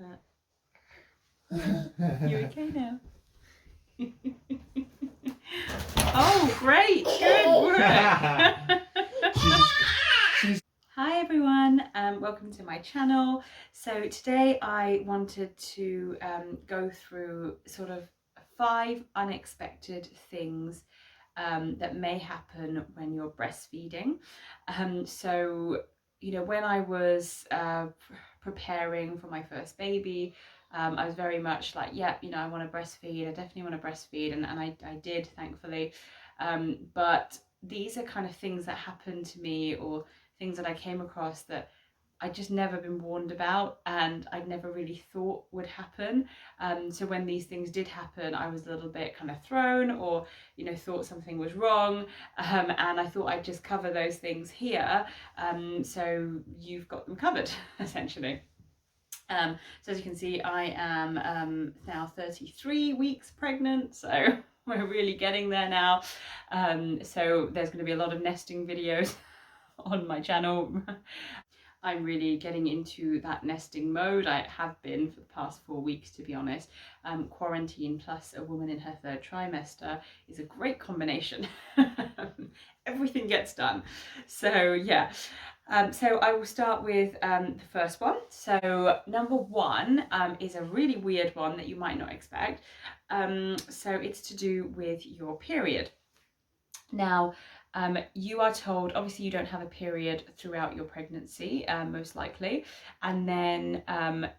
hurt. You okay now? Oh, great! Good work! Hi everyone, welcome to my channel. So today I wanted to go through sort of 5 unexpected things that may happen when you're breastfeeding. So, you know, when I was preparing for my first baby, I was very much like, yeah, you know, I want to breastfeed, I definitely want to breastfeed, and I did, thankfully. But these are kind of things that happened to me, or things that I came across that I'd just never been warned about and I'd never really thought would happen. So when these things did happen, I was a little bit kind of thrown, or, you know, thought something was wrong. And I thought I'd just cover those things here. So you've got them covered, essentially. So as you can see, I am now 33 weeks pregnant, so we're really getting there now. So there's going to be a lot of nesting videos on my channel. I'm really getting into that nesting mode. I have been for the past 4 weeks, to be honest. Quarantine plus a woman in her 3rd trimester is a great combination. Everything gets done. So yeah. So I will start with the first one. So number 1 is a really weird one that you might not expect. So it's to do with your period. Now, you are told, obviously you don't have a period throughout your pregnancy, most likely, and then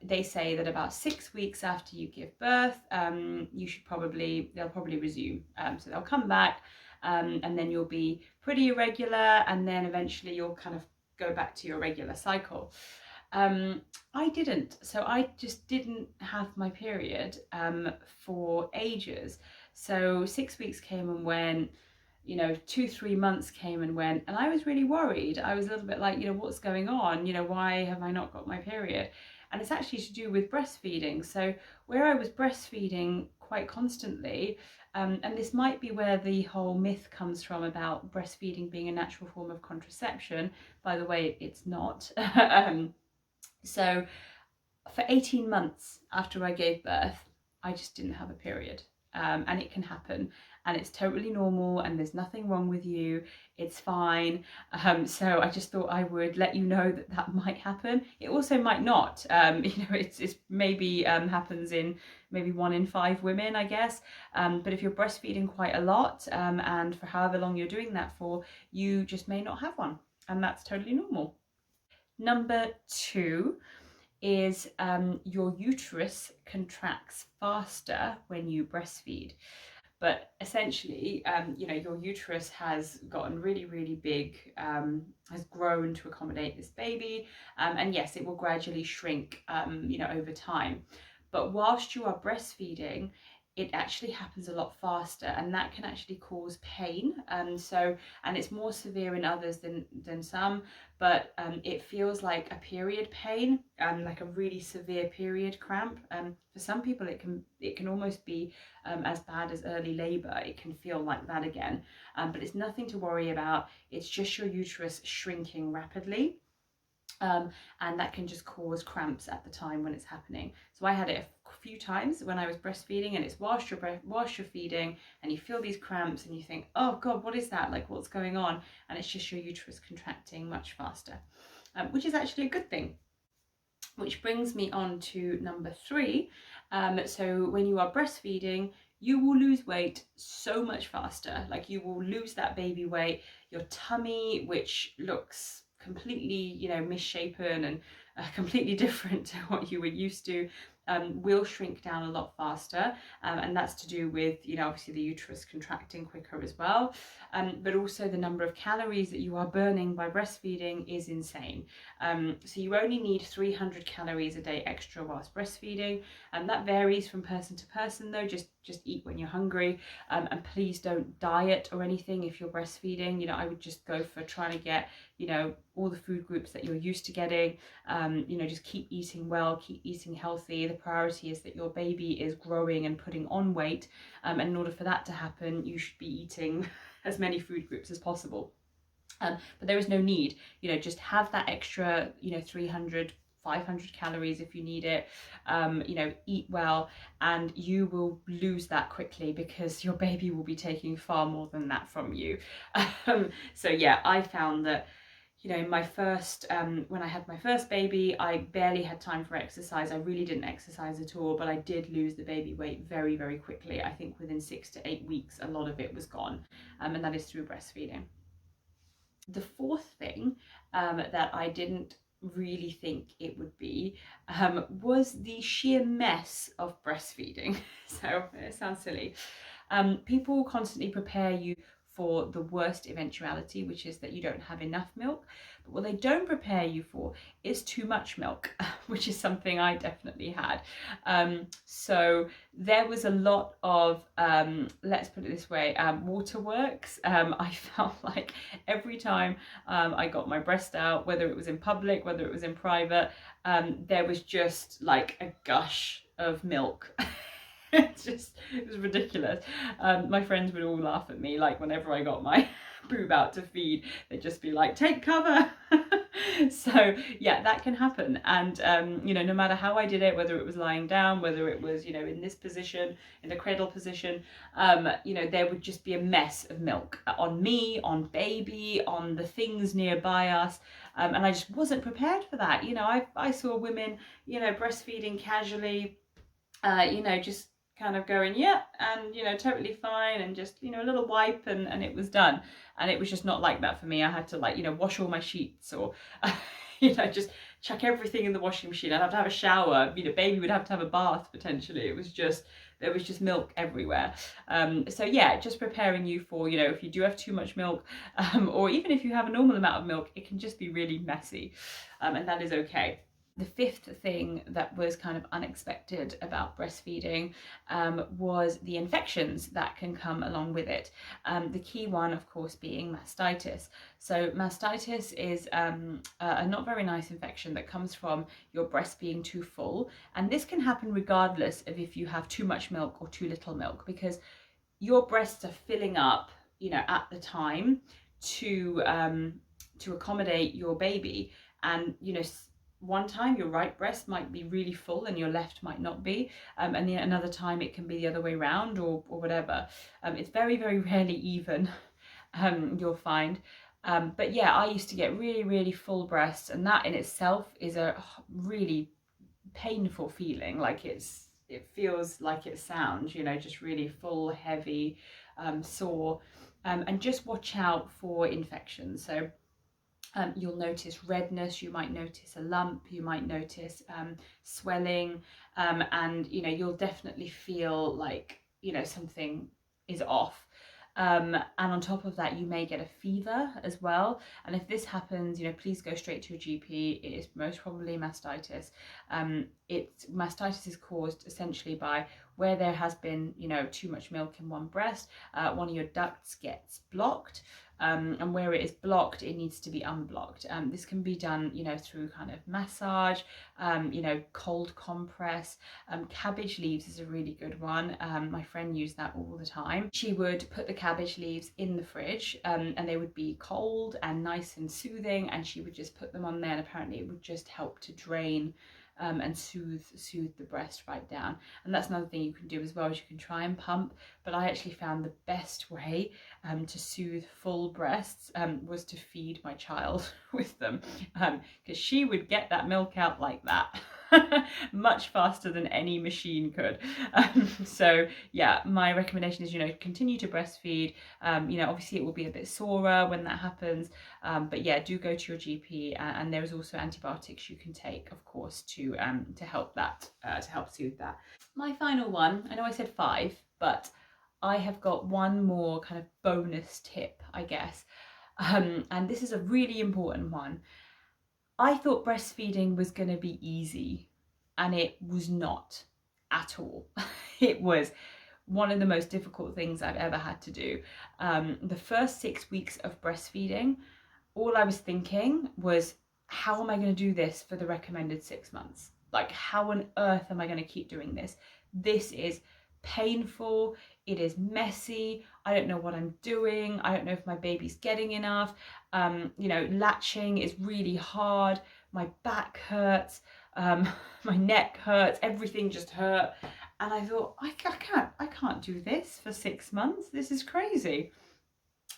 they say that about 6 weeks after you give birth, they'll probably resume. So they'll come back, and then you'll be pretty irregular, and then eventually you'll kind of go back to your regular cycle. I didn't, so I just didn't have my period for ages. So 6 weeks came and went. You know, 2-3 months came and went, and I was really worried. I was a little bit like, you know, what's going on? You know, why have I not got my period? And it's actually to do with breastfeeding. So where I was breastfeeding quite constantly, and this might be where the whole myth comes from about breastfeeding being a natural form of contraception. By the way, it's not. So for 18 months after I gave birth, I just didn't have a period. And it can happen, and it's totally normal, and there's nothing wrong with you, it's fine. So I just thought I would let you know that that might happen. It also might not. You know, it's maybe happens in maybe 1 in 5 women, I guess. But if you're breastfeeding quite a lot, and for however long you're doing that for, you just may not have one, and that's totally normal. Number 2 is your uterus contracts faster when you breastfeed. But essentially, you know, your uterus has gotten really, really big, has grown to accommodate this baby. And yes, it will gradually shrink, you know, over time. But whilst you are breastfeeding, it actually happens a lot faster, and that can actually cause pain. And it's more severe in others than some, but it feels like a period pain, like a really severe period cramp. For some people, it can almost be as bad as early labor. It can feel like that again, but it's nothing to worry about. It's just your uterus shrinking rapidly. And that can just cause cramps at the time when it's happening. So I had it a few times when I was breastfeeding, and it's whilst you're feeding, and you feel these cramps, and you think, oh God, what is that? Like, what's going on? And it's just your uterus contracting much faster, which is actually a good thing. Which brings me on to number 3. So when you are breastfeeding, you will lose weight so much faster. Like, you will lose that baby weight. Your tummy, which looks completely, you know, misshapen and completely different to what you were used to, will shrink down a lot faster, and that's to do with, you know, obviously the uterus contracting quicker as well, but also the number of calories that you are burning by breastfeeding is insane. So you only need 300 calories a day extra whilst breastfeeding, and that varies from person to person though. Just eat when you're hungry, and please don't diet or anything if you're breastfeeding. You know, I would just go for trying to get, you know, all the food groups that you're used to getting. You know, just keep eating well, keep eating healthy. The priority is that your baby is growing and putting on weight, and in order for that to happen, you should be eating as many food groups as possible. But there is no need, you know, just have that extra, you know, 300, 500 calories if you need it. You know, eat well, and you will lose that quickly because your baby will be taking far more than that from you. So yeah, I found that, you know, my first when I had my first baby, I barely had time for exercise. I really didn't exercise at all, but I did lose the baby weight very, very quickly. I think within 6 to 8 weeks a lot of it was gone, and that is through breastfeeding. The fourth thing that I didn't really think it would be was the sheer mess of breastfeeding. So it sounds silly. People constantly prepare you for the worst eventuality, which is that you don't have enough milk. But what they don't prepare you for is too much milk, which is something I definitely had. So there was a lot of, let's put it this way, waterworks. I felt like every time I got my breast out, whether it was in public, whether it was in private, there was just like a gush of milk. It was ridiculous. My friends would all laugh at me, like whenever I got my boob out to feed, they'd just be like, take cover. So yeah, that can happen. And you know, no matter how I did it, whether it was lying down, whether it was, you know, in this position, in the cradle position, you know, there would just be a mess of milk on me, on baby, on the things nearby us. And I just wasn't prepared for that. You know, I saw women, you know, breastfeeding casually, you know, just kind of going, yeah, and, you know, totally fine, and just, you know, a little wipe, and it was done. And it was just not like that for me. I had to, like, you know, wash all my sheets, or, you know, just chuck everything in the washing machine. I'd have to have a shower. You know, baby would have to have a bath, potentially. It was just, there was just milk everywhere. So yeah, just preparing you for, you know, if you do have too much milk, or even if you have a normal amount of milk, it can just be really messy, and that is okay. The fifth thing that was kind of unexpected about breastfeeding was the infections that can come along with it. The key one, of course, being mastitis. So mastitis is a not very nice infection that comes from your breast being too full. And this can happen regardless of if you have too much milk or too little milk, because your breasts are filling up, you know, at the time to accommodate your baby. And, you know, one time your right breast might be really full and your left might not be, and then another time it can be the other way around, or whatever. It's very, very rarely even, you'll find. But yeah, I used to get really, really full breasts, and that in itself is a really painful feeling. Like it feels like it sounds, you know, just really full, heavy, sore, and just watch out for infections. So you'll notice redness, you might notice a lump, you might notice swelling, and, you know, you'll definitely feel like, you know, something is off. And on top of that, you may get a fever as well. And if this happens, you know, please go straight to your GP. It is most probably mastitis. Mastitis is caused essentially by where there has been, you know, too much milk in one breast, one of your ducts gets blocked. And where it is blocked, it needs to be unblocked. This can be done, you know, through kind of massage, you know, cold compress. Cabbage leaves is a really good one. My friend used that all the time. She would put the cabbage leaves in the fridge, and they would be cold and nice and soothing, and she would just put them on there, and apparently it would just help to drain and soothe the breast right down. And that's another thing you can do as well, is you can try and pump, but I actually found the best way to soothe full breasts was to feed my child with them, because she would get that milk out like that much faster than any machine could. So yeah, my recommendation is, you know, continue to breastfeed. You know, obviously it will be a bit sorer when that happens, but yeah, do go to your GP, and there is also antibiotics you can take, of course, to help that, to help soothe that. My final one, I know I said 5, but I have got one more kind of bonus tip, I guess, and this is a really important one. I thought breastfeeding was going to be easy, and it was not at all. It was one of the most difficult things I've ever had to do. The first 6 weeks of breastfeeding, all I was thinking was, how am I going to do this for the recommended 6 months? Like, how on earth am I going to keep doing this? This is painful, it is messy, I don't know what I'm doing, I don't know if my baby's getting enough, you know, latching is really hard. my back hurts, my neck hurts, everything just hurt. And I thought, I can't do this for 6 months. This is crazy.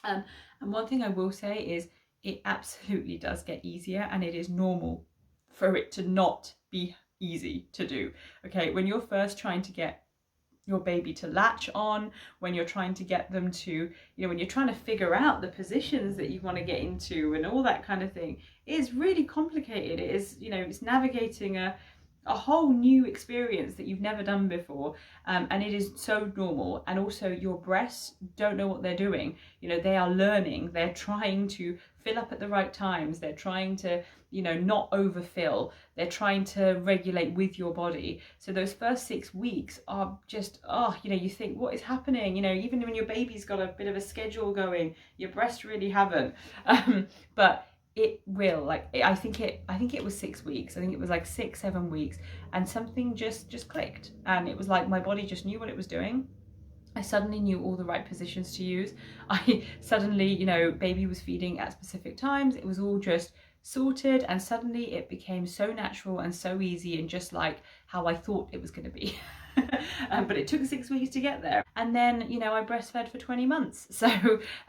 And one thing I will say is it absolutely does get easier, and it is normal for it to not be easy to do. Okay, when you're first trying to get your baby to latch on, when you're trying to get them to, when you're trying to figure out the positions that you want to get into and all that kind of thing, it is really complicated. It is, it's navigating a whole new experience that you've never done before, and it is so normal. And also your breasts don't know what they're doing. They are learning, they're trying to fill up at the right times, they're trying to not overfill, they're trying to regulate with your body. So those first 6 weeks are just, you think, what is happening? Even when your baby's got a bit of a schedule going, your breasts really haven't. But it will, I think it was 6 weeks. I think it was like 6-7 weeks, and something just clicked, and it was like my body just knew what it was doing. I suddenly knew all the right positions to use. I suddenly, baby was feeding at specific times. It was all just sorted, and suddenly it became so natural and so easy, and just like how I thought it was going to be. But it took 6 weeks to get there. And then, I breastfed for 20 months. So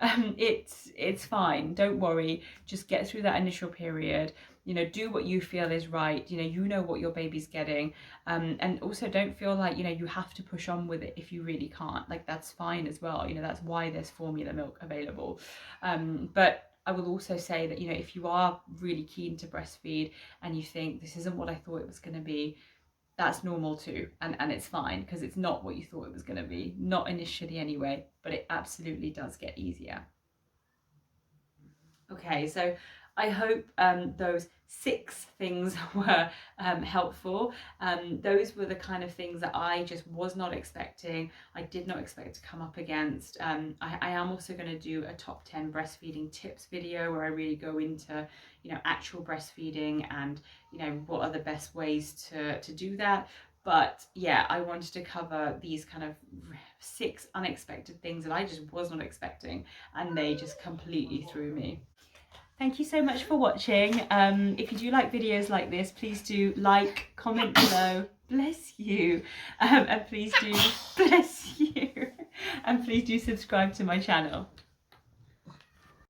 it's fine. Don't worry. Just get through that initial period. Do what you feel is right. You know what your baby's getting. And also don't feel like, you have to push on with it if you really can't. Like, that's fine as well. That's why there's formula milk available. But I will also say that, if you are really keen to breastfeed and you think this isn't what I thought it was going to be, that's normal too, and it's fine, because it's not what you thought it was going to be, not initially anyway, but it absolutely does get easier. Okay, so I hope those 6 things were helpful. Those were the kind of things that I just was not expecting. I did not expect to come up against. I am also going to do a top 10 breastfeeding tips video where I really go into, actual breastfeeding and, what are the best ways to do that. But yeah, I wanted to cover these kind of 6 unexpected things that I just was not expecting, and they just completely threw me. Thank you so much for watching. If you do like videos like this, please do like, comment below, bless you, and please do, bless you, and please do subscribe to my channel.